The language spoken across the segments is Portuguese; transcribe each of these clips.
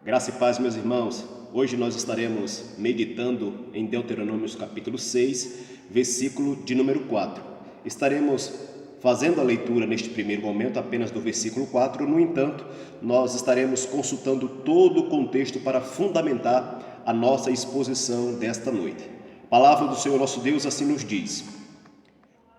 Graça e paz, meus irmãos. Hoje nós estaremos meditando em Deuteronômio capítulo 6, versículo de número 4. Estaremos fazendo a leitura neste primeiro momento apenas do versículo 4, no entanto, nós estaremos consultando todo o contexto para fundamentar a nossa exposição desta noite. A palavra do Senhor nosso Deus assim nos diz: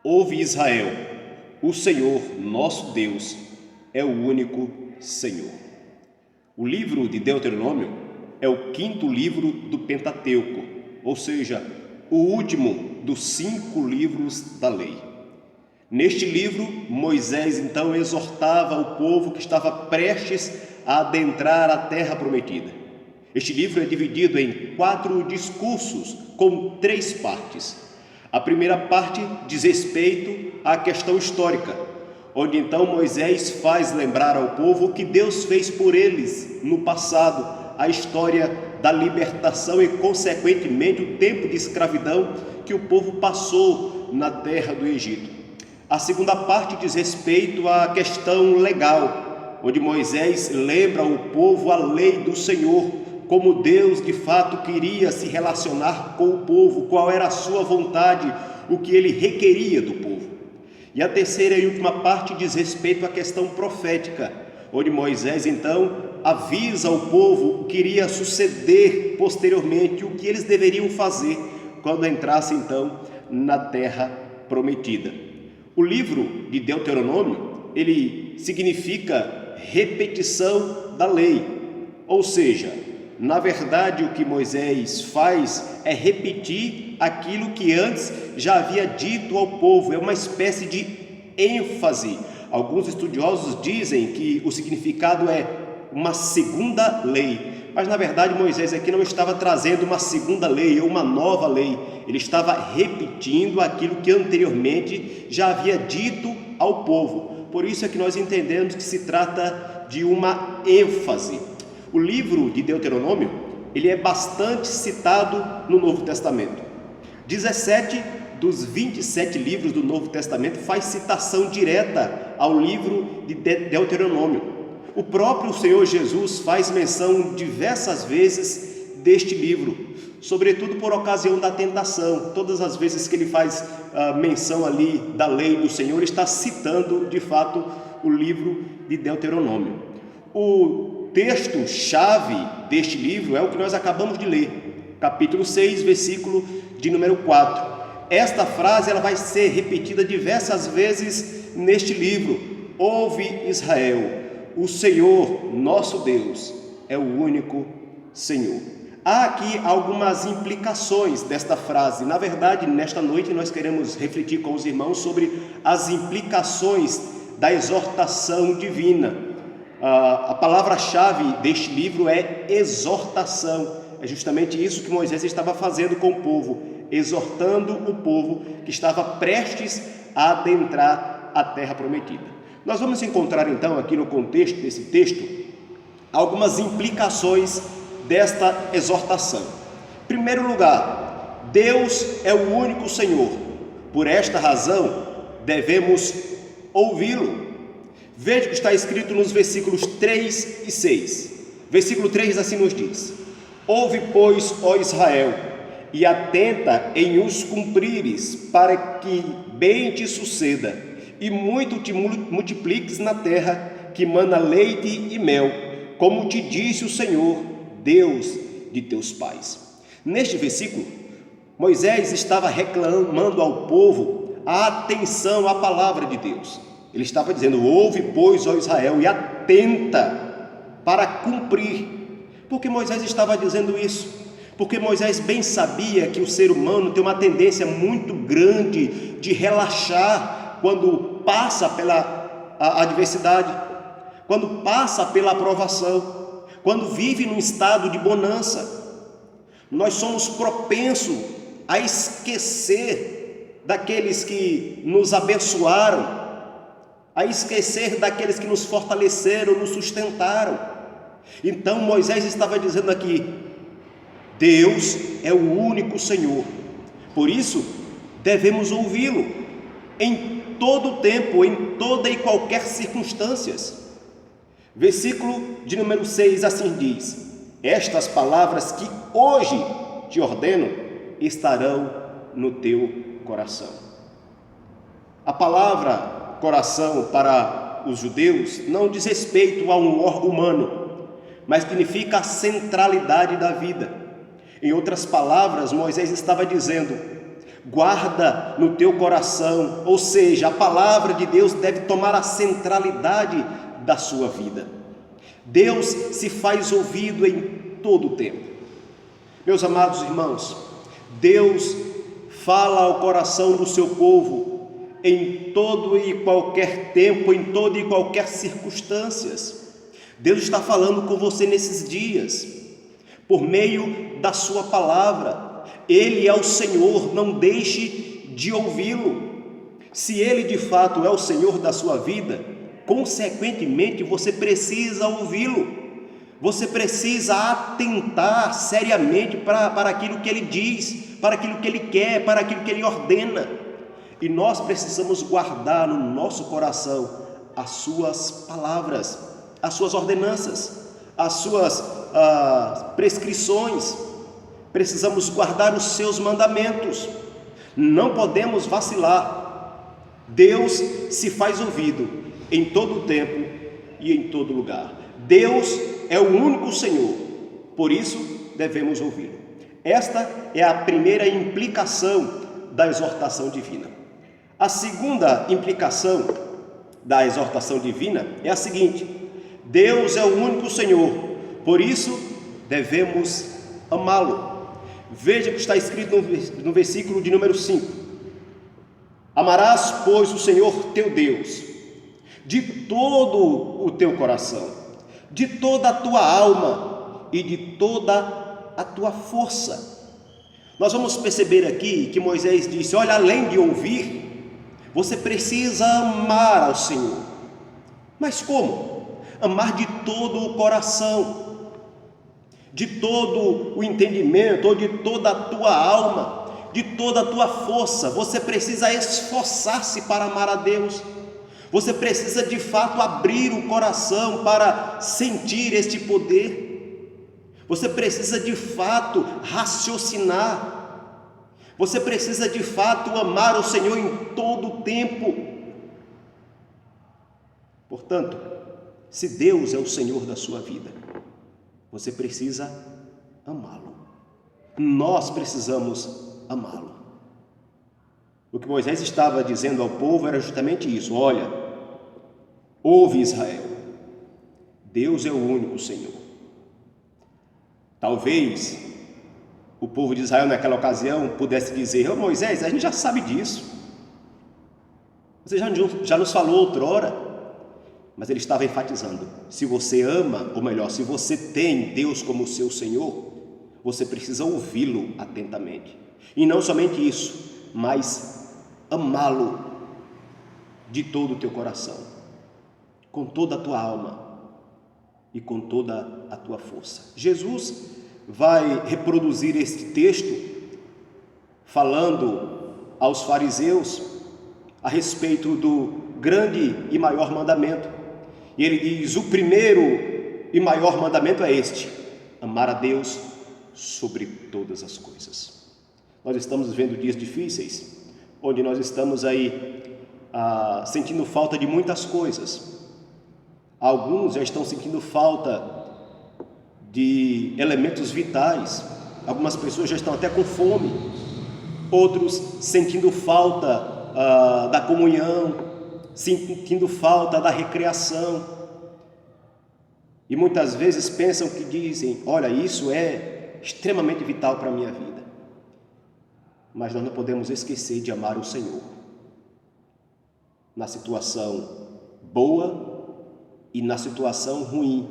Ouve Israel, o Senhor nosso Deus é o único Senhor. O livro de Deuteronômio é o quinto livro do Pentateuco, ou seja, o último dos 5 livros da lei. Neste livro, Moisés então exortava o povo que estava prestes a adentrar a terra prometida. Este livro é dividido em 4 discursos com 3 partes. A primeira parte diz respeito à questão histórica, onde então Moisés faz lembrar ao povo o que Deus fez por eles no passado, a história da libertação e, consequentemente, o tempo de escravidão que o povo passou na terra do Egito. A segunda parte diz respeito à questão legal, onde Moisés lembra ao povo a lei do Senhor, como Deus de fato queria se relacionar com o povo, qual era a sua vontade, o que ele requeria do povo. E a terceira e última parte diz respeito à questão profética, onde Moisés então avisa ao povo o que iria suceder posteriormente, o que eles deveriam fazer quando entrassem então na terra prometida. O livro de Deuteronômio, ele significa repetição da lei, ou seja, na verdade o que Moisés faz é repetir aquilo que antes já havia dito ao povo, é uma espécie de ênfase. Alguns estudiosos dizem que o significado é uma segunda lei, mas na verdade Moisés aqui não estava trazendo uma segunda lei ou uma nova lei, ele estava repetindo aquilo que anteriormente já havia dito ao povo. Por isso é que nós entendemos que se trata de uma ênfase. O livro de Deuteronômio, ele é bastante citado no Novo Testamento. 17 dos 27 livros do Novo Testamento faz citação direta ao livro de Deuteronômio. O próprio Senhor Jesus faz menção diversas vezes deste livro, sobretudo por ocasião da tentação. Todas as vezes que ele faz menção ali da lei do Senhor, ele está citando de fato o livro de Deuteronômio. O texto-chave deste livro é o que nós acabamos de ler, capítulo 6, versículo de número 4. Esta frase ela vai ser repetida diversas vezes neste livro. Ouve Israel, o Senhor nosso Deus é o único Senhor. Há aqui algumas implicações desta frase. Na verdade, nesta noite nós queremos refletir com os irmãos sobre as implicações da exortação divina. A palavra-chave deste livro é exortação. É justamente isso que Moisés estava fazendo com o povo, exortando o povo que estava prestes a adentrar a terra prometida. Nós vamos encontrar então aqui no contexto desse texto algumas implicações desta exortação. Em primeiro lugar, Deus é o único Senhor. Por esta razão, devemos ouvi-lo. Veja o que está escrito nos versículos 3 e 6. Versículo 3 assim nos diz: Ouve, pois, ó Israel, e atenta em os cumprires, para que bem te suceda, e muito te multipliques na terra, que mana leite e mel, como te disse o Senhor, Deus de teus pais. Neste versículo, Moisés estava reclamando ao povo a atenção à palavra de Deus. Ele estava dizendo: ouve, pois, ó Israel, e atenta para cumprir. Por que Moisés estava dizendo isso? Porque Moisés bem sabia que o ser humano tem uma tendência muito grande de relaxar quando passa pela adversidade, quando passa pela aprovação, quando vive num estado de bonança. Nós somos propensos a esquecer daqueles que nos abençoaram, a esquecer daqueles que nos fortaleceram, nos sustentaram. Então Moisés estava dizendo aqui: Deus é o único Senhor, por isso devemos ouvi-lo em todo o tempo, em toda e qualquer circunstância. Versículo de número 6 assim diz: estas palavras que hoje te ordeno estarão no teu coração. A palavra coração para os judeus não diz respeito a um órgão humano, mas significa a centralidade da vida. Em outras palavras, Moisés estava dizendo: guarda no teu coração, ou seja, a palavra de Deus deve tomar a centralidade da sua vida. Deus se faz ouvido em todo o tempo. Meus amados irmãos, Deus fala ao coração do seu povo em todo e qualquer tempo, em toda e qualquer circunstâncias. Deus está falando com você nesses dias, por meio da sua palavra. Ele é o Senhor, não deixe de ouvi-lo. Se Ele de fato é o Senhor da sua vida, consequentemente você precisa ouvi-lo. Você precisa atentar seriamente para aquilo que Ele diz, para aquilo que Ele quer, para aquilo que Ele ordena. E nós precisamos guardar no nosso coração as suas palavras, as suas ordenanças, as suas prescrições. Precisamos guardar os seus mandamentos. Não podemos vacilar. Deus se faz ouvido em todo o tempo e em todo lugar. Deus é o único Senhor, por isso devemos ouvi-lo. Esta é a primeira implicação da exortação divina. A segunda implicação da exortação divina é a seguinte: Deus é o único Senhor, por isso devemos amá-lo. Veja que está escrito no versículo de número 5: amarás, pois, o Senhor teu Deus de todo o teu coração, de toda a tua alma e de toda a tua força. Nós vamos perceber aqui que Moisés disse: olha, além de ouvir, você precisa amar ao Senhor. Mas como? Amar de todo o coração, de todo o entendimento, ou de toda a tua alma, de toda a tua força. Você precisa esforçar-se para amar a Deus. Você precisa de fato abrir o coração para sentir este poder. Você precisa de fato raciocinar. Você precisa de fato amar o Senhor em todo o tempo. Portanto, se Deus é o Senhor da sua vida, você precisa amá-lo. Nós precisamos amá-lo. O que Moisés estava dizendo ao povo era justamente isso: olha, ouve Israel, Deus é o único Senhor. Talvez o povo de Israel naquela ocasião pudesse dizer: Moisés, a gente já sabe disso, você já nos falou outrora. Mas ele estava enfatizando: se você ama, ou melhor, se você tem Deus como seu Senhor, você precisa ouvi-lo atentamente. E não somente isso, mas amá-lo de todo o teu coração, com toda a tua alma e com toda a tua força. Jesus vai reproduzir este texto falando aos fariseus a respeito do grande e maior mandamento. E ele diz: o primeiro e maior mandamento é este: amar a Deus sobre todas as coisas. Nós estamos vivendo dias difíceis, onde nós estamos aí sentindo falta de muitas coisas. Alguns já estão sentindo falta de elementos vitais. Algumas pessoas já estão até com fome. Outros sentindo falta da comunhão, sentindo falta da recreação. E muitas vezes pensam que dizem: olha, isso é extremamente vital para a minha vida. Mas nós não podemos esquecer de amar o Senhor na situação boa e na situação ruim.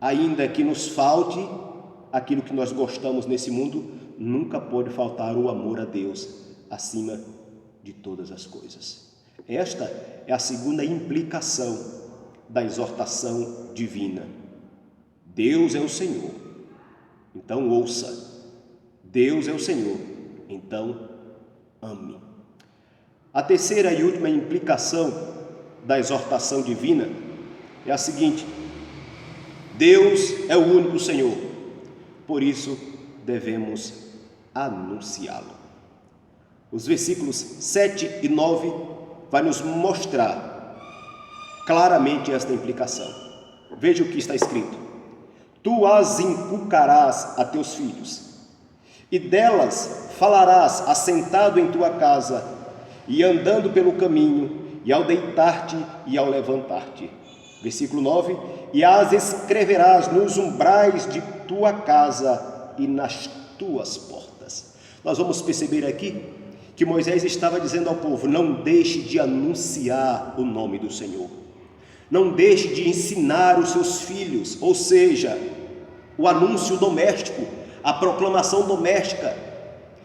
Ainda que nos falte aquilo que nós gostamos nesse mundo, nunca pode faltar o amor a Deus acima de todas as coisas. Esta é a segunda implicação da exortação divina. Deus é o Senhor, então ouça. Deus é o Senhor, então ame. A terceira e última implicação da exortação divina é a seguinte: Deus é o único Senhor, por isso devemos anunciá-lo. Os versículos 7 e 9 vai nos mostrar claramente esta implicação. Veja o que está escrito: tu as inculcarás a teus filhos, e delas falarás assentado em tua casa, e andando pelo caminho, e ao deitar-te e ao levantar-te. Versículo 9: e as escreverás nos umbrais de tua casa e nas tuas portas. Nós vamos perceber aqui que Moisés estava dizendo ao povo: não deixe de anunciar o nome do Senhor, não deixe de ensinar os seus filhos, ou seja, o anúncio doméstico, a proclamação doméstica.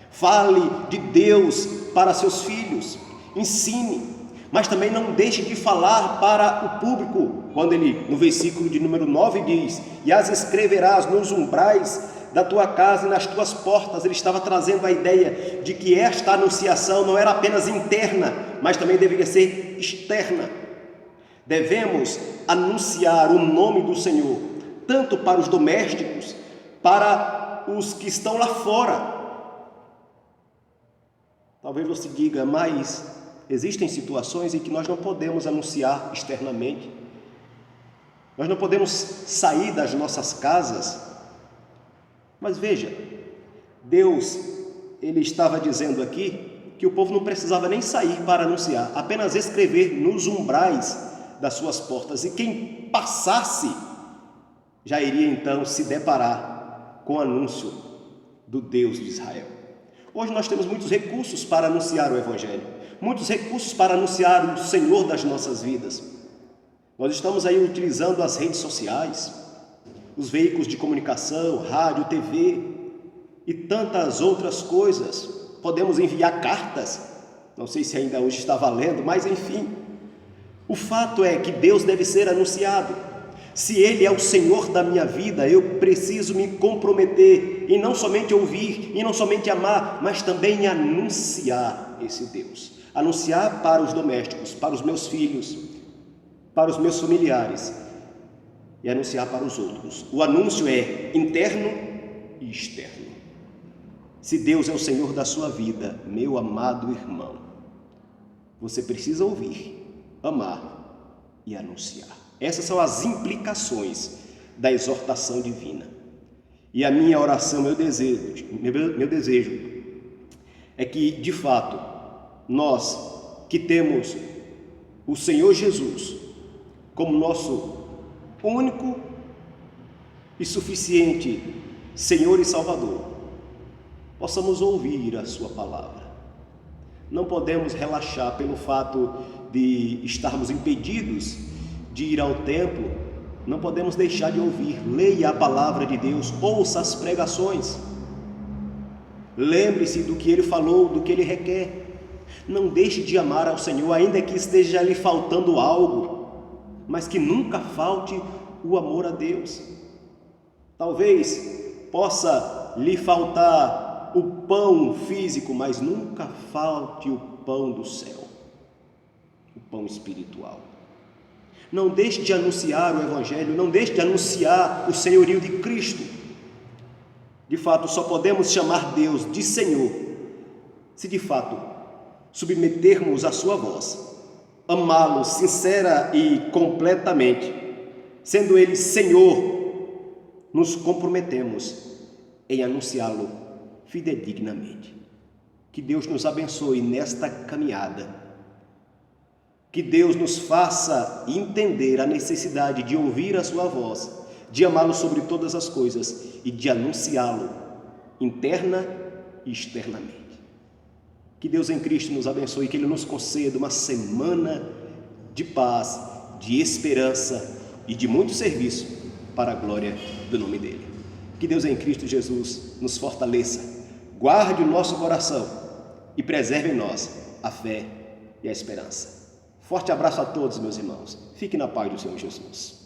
Fale de Deus para seus filhos, ensine, mas também não deixe de falar para o público, quando ele, no versículo de número 9 diz: e as escreverás nos umbrais da tua casa e nas tuas portas. Ele estava trazendo a ideia de que esta anunciação não era apenas interna, mas também deveria ser externa. Devemos anunciar o nome do Senhor, tanto para os domésticos, para os que estão lá fora. Talvez você diga: mas existem situações em que nós não podemos anunciar externamente, nós não podemos sair das nossas casas. Mas veja, Deus, ele estava dizendo aqui que o povo não precisava nem sair para anunciar, apenas escrever nos umbrais das suas portas, e quem passasse já iria então se deparar com o anúncio do Deus de Israel. Hoje nós temos muitos recursos para anunciar o Evangelho, muitos recursos para anunciar o Senhor das nossas vidas. Nós estamos aí utilizando as redes sociais, os veículos de comunicação, rádio, TV e tantas outras coisas. Podemos enviar cartas, não sei se ainda hoje está valendo, mas enfim. O fato é que Deus deve ser anunciado. Se Ele é o Senhor da minha vida, eu preciso me comprometer em não somente ouvir, e não somente amar, mas também anunciar esse Deus. Anunciar para os domésticos, para os meus filhos, para os meus familiares, e anunciar para os outros. O anúncio é interno e externo. Se Deus é o Senhor da sua vida, meu amado irmão, você precisa ouvir, amar e anunciar. Essas são as implicações da exortação divina. E a minha oração, meu desejo é que, de fato, nós que temos o Senhor Jesus como nosso único e suficiente Senhor e Salvador, possamos ouvir a sua palavra. Não podemos relaxar pelo fato de estarmos impedidos de ir ao templo, não podemos deixar de ouvir. Leia a palavra de Deus, ouça as pregações, lembre-se do que Ele falou, do que Ele requer. Não deixe de amar ao Senhor, ainda que esteja lhe faltando algo, mas que nunca falte o amor a Deus. Talvez possa lhe faltar o pão físico, mas nunca falte o pão do céu, o pão espiritual. Não deixe de anunciar o Evangelho, não deixe de anunciar o senhorio de Cristo. De fato, só podemos chamar Deus de Senhor se de fato submetermos a sua voz, amá-lo sincera e completamente, sendo Ele Senhor, nos comprometemos em anunciá-lo fidedignamente. Que Deus nos abençoe nesta caminhada. Que Deus nos faça entender a necessidade de ouvir a sua voz, de amá-lo sobre todas as coisas e de anunciá-lo interna e externamente. Que Deus em Cristo nos abençoe, que Ele nos conceda uma semana de paz, de esperança e de muito serviço para a glória do nome dEle. Que Deus em Cristo Jesus nos fortaleça, guarde o nosso coração e preserve em nós a fé e a esperança. Forte abraço a todos, meus irmãos. Fique na paz do Senhor Jesus.